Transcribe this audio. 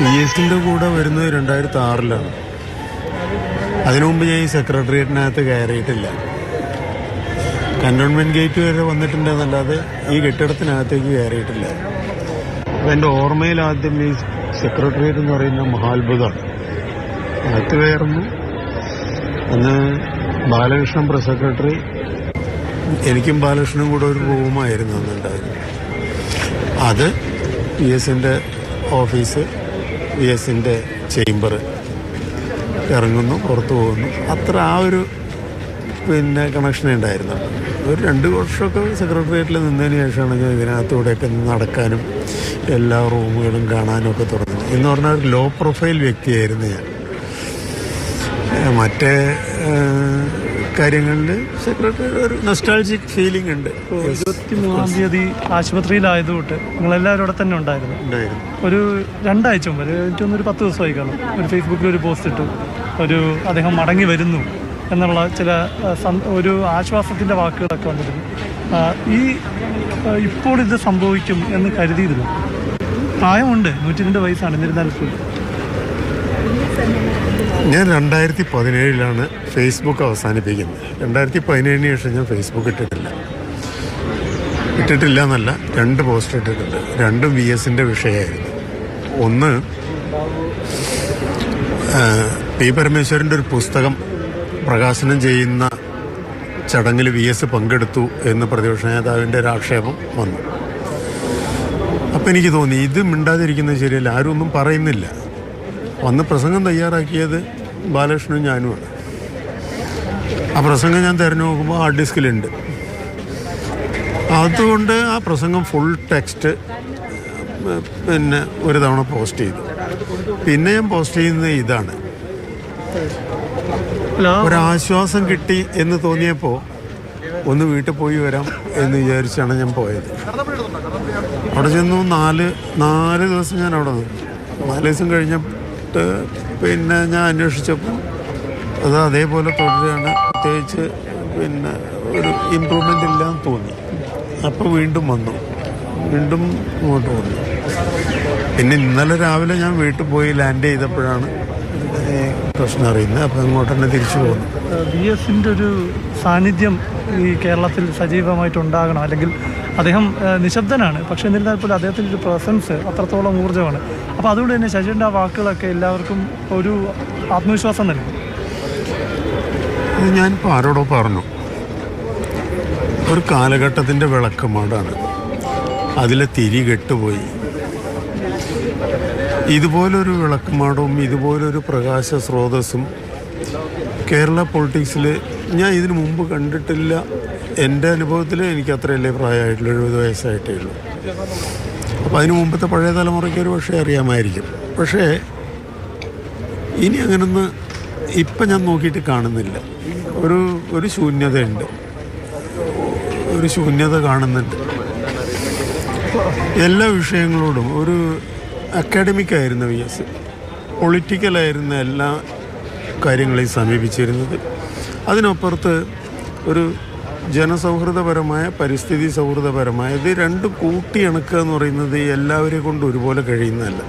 P എസിൻ്റെ കൂടെ വരുന്നത് 2006-ലാണ്. അതിനു മുമ്പ് ഞാൻ ഈ സെക്രട്ടേറിയറ്റിനകത്ത് കയറിയിട്ടില്ല. കന്റോൺമെന്റ് ഗേറ്റ് വരെ വന്നിട്ടുണ്ടെന്നല്ലാതെ ഈ കെട്ടിടത്തിനകത്തേക്ക് കയറിയിട്ടില്ല. അപ്പം എൻ്റെ ഓർമ്മയിൽ ആദ്യം ഈ സെക്രട്ടേറിയറ്റ് എന്ന് പറയുന്ന മഹാത്ഭുതമാണ്. അകത്ത് കയറുന്നു. അന്ന് ബാലകൃഷ്ണൻ പ്രസ് സെക്രട്ടറി, എനിക്കും ബാലകൃഷ്ണനും കൂടെ ഒരു റൂമായിരുന്നു അന്നുണ്ടായിരുന്നു. അത് പി എസിൻ്റെ ഓഫീസ്, പി എസിൻ്റെ ചേംബർ, ഇറങ്ങുന്നു, പുറത്തു പോകുന്നു, അത്ര ആ ഒരു കണക്ഷനേ ഉണ്ടായിരുന്നു. ഒരു 2 വർഷമൊക്കെ സെക്രട്ടേറിയറ്റിൽ നിന്നതിന് ശേഷമാണ് ഞാൻ ഇതിനകത്തൂടെയൊക്കെ നടക്കാനും എല്ലാ റൂമുകളും കാണാനും ഒക്കെ തുടങ്ങി. എന്ന് പറഞ്ഞാൽ ഒരു ലോ പ്രൊഫൈൽ വ്യക്തിയായിരുന്നു ഞാൻ. മറ്റേ കാര്യങ്ങളിൽ സെക്രട്ടറി ഒരു നൊസ്റ്റാൾജിക് ഫീലിംഗ് ഉണ്ട്. 23-ാം തീയതി ആശുപത്രിയിലായതുകൊണ്ട് നിങ്ങളെല്ലാവരും അവിടെ തന്നെ ഉണ്ടായിരുന്നു. ഒരു 2 ആഴ്ച മുമ്പ്, എനിക്കൊന്നൊരു 10 ദിവസമായി കാണും, ഒരു ഫേസ്ബുക്കിൽ ഒരു പോസ്റ്റ് ഇട്ടു, അദ്ദേഹം മടങ്ങി വരുന്നു എന്നുള്ള ചില ഒരു ആശ്വാസത്തിൻ്റെ വാക്കുകളൊക്കെ വന്നിരുന്നു. ഇപ്പോൾ ഇത് സംഭവിക്കും എന്ന് കരുതിയിരുന്നു. പ്രായമുണ്ട്, 102 വയസ്സാണ്. എന്നിരുന്നാൽ ഞാൻ 2017-ലാണ് ഫേസ്ബുക്ക് അവസാനിപ്പിക്കുന്നത്. 2017-ന് ശേഷം ഞാൻ ഫേസ്ബുക്ക് ഇട്ടിട്ടില്ല എന്നല്ല, 2 പോസ്റ്റ് ഇട്ടിട്ടുണ്ട്. 2ഉം വി എസിൻ്റെ വിഷയമായിരുന്നു. ഒന്ന്, പി പരമേശ്വരൻ്റെ ഒരു പുസ്തകം പ്രകാശനം ചെയ്യുന്ന ചടങ്ങിൽ വി എസ് പങ്കെടുത്തു എന്ന് പ്രതിപക്ഷ നേതാവിൻ്റെ ഒരു ആക്ഷേപം വന്നു. അപ്പം എനിക്ക് തോന്നി ഇത് മിണ്ടാതിരിക്കുന്നത് ശരിയല്ല, ആരും ഒന്നും പറയുന്നില്ല. വന്ന് പ്രസംഗം തയ്യാറാക്കിയത് ബാലകൃഷ്ണനും ഞാനുമാണ്. ആ പ്രസംഗം ഞാൻ തിരഞ്ഞു നോക്കുമ്പോൾ ഹാർഡ് ഡിസ്കിലുണ്ട്. അതുകൊണ്ട് ആ പ്രസംഗം ഫുൾ ടെക്സ്റ്റ് ഒരു തവണ പോസ്റ്റ് ചെയ്തു. പിന്നെ ഞാൻ പോസ്റ്റ് ചെയ്യുന്നത് ഇതാണ്. ഒരാശ്വാസം കിട്ടി എന്ന് തോന്നിയപ്പോൾ ഒന്ന് വീട്ടിൽ പോയി വരാം എന്ന് വിചാരിച്ചാണ് ഞാൻ പോയത്. അവിടെ ചെന്നു 4 ദിവസം ഞാൻ അവിടെ നിന്നു. 4 ദിവസം കഴിഞ്ഞിട്ട് ഞാൻ അന്വേഷിച്ചപ്പോൾ അത് അതേപോലെ തുടരുകയാണ്. പ്രത്യേകിച്ച് ഒരു ഇമ്പ്രൂവ്മെൻ്റ് ഇല്ലാന്ന് തോന്നി. അപ്പോൾ വീണ്ടും ഇങ്ങോട്ട് വന്നു. പിന്നെ ഇന്നലെ രാവിലെ ഞാൻ വീട്ടിൽ പോയി ലാൻഡ് ചെയ്തപ്പോഴാണ് പ്രശ്നം അറിയുന്നത്. അപ്പം അങ്ങോട്ട് തന്നെ തിരിച്ചു പോകുന്നു. വി എസിൻ്റെ ഒരു സാന്നിധ്യം ഈ കേരളത്തിൽ സജീവമായിട്ടുണ്ടാകണം. അല്ലെങ്കിൽ അദ്ദേഹം നിശബ്ദനാണ്, പക്ഷേ എന്നിരുന്നാൽ പോലും അദ്ദേഹത്തിൻ്റെ ഒരു പ്രസൻസ് അത്രത്തോളം ഊർജ്ജമാണ്. അപ്പോൾ അതുകൊണ്ട് തന്നെ ശശിൻ്റെ ആ വാക്കുകളൊക്കെ എല്ലാവർക്കും ഒരു ആത്മവിശ്വാസം നൽകും. അത് ഞാനിപ്പോൾ ആരോടോ പറഞ്ഞു, ഒരു കാലഘട്ടത്തിൻ്റെ വിളക്കമാടാണ്. അതിലെ തിരി കെട്ടുപോയി. ഇതുപോലൊരു വിളക്കുമാടവും ഇതുപോലൊരു പ്രകാശ സ്രോതസ്സും കേരള പൊളിറ്റിക്സിൽ ഞാൻ ഇതിനു മുമ്പ് കണ്ടിട്ടില്ല. എൻ്റെ അനുഭവത്തിൽ എനിക്ക് അത്രയല്ലേ പ്രായമായിട്ടുള്ളൂ, 70 വയസ്സായിട്ടേ ഉള്ളൂ. അപ്പോൾ അതിന് മുമ്പത്തെ പഴയ തലമുറയ്ക്ക് ഒരു പക്ഷേ അറിയാമായിരിക്കും. പക്ഷേ ഇനി അങ്ങനൊന്ന് ഇപ്പം ഞാൻ നോക്കിയിട്ട് കാണുന്നില്ല. ഒരു ശൂന്യതയുണ്ട്, ഒരു ശൂന്യത കാണുന്നുണ്ട്. എല്ലാ വിഷയങ്ങളോടും ഒരു അക്കാഡമിക്കായിരുന്ന വി എസ് പൊളിറ്റിക്കലായിരുന്ന എല്ലാ കാര്യങ്ങളെയും സമീപിച്ചിരുന്നത്. അതിനപ്പുറത്ത് ഒരു ജനസൗഹൃദപരമായ, പരിസ്ഥിതി സൗഹൃദപരമായ, ഇത് രണ്ടും കൂട്ടിയിണക്കുക എന്ന് പറയുന്നത് എല്ലാവരെയും കൊണ്ട് ഒരുപോലെ കഴിയുന്നതല്ല.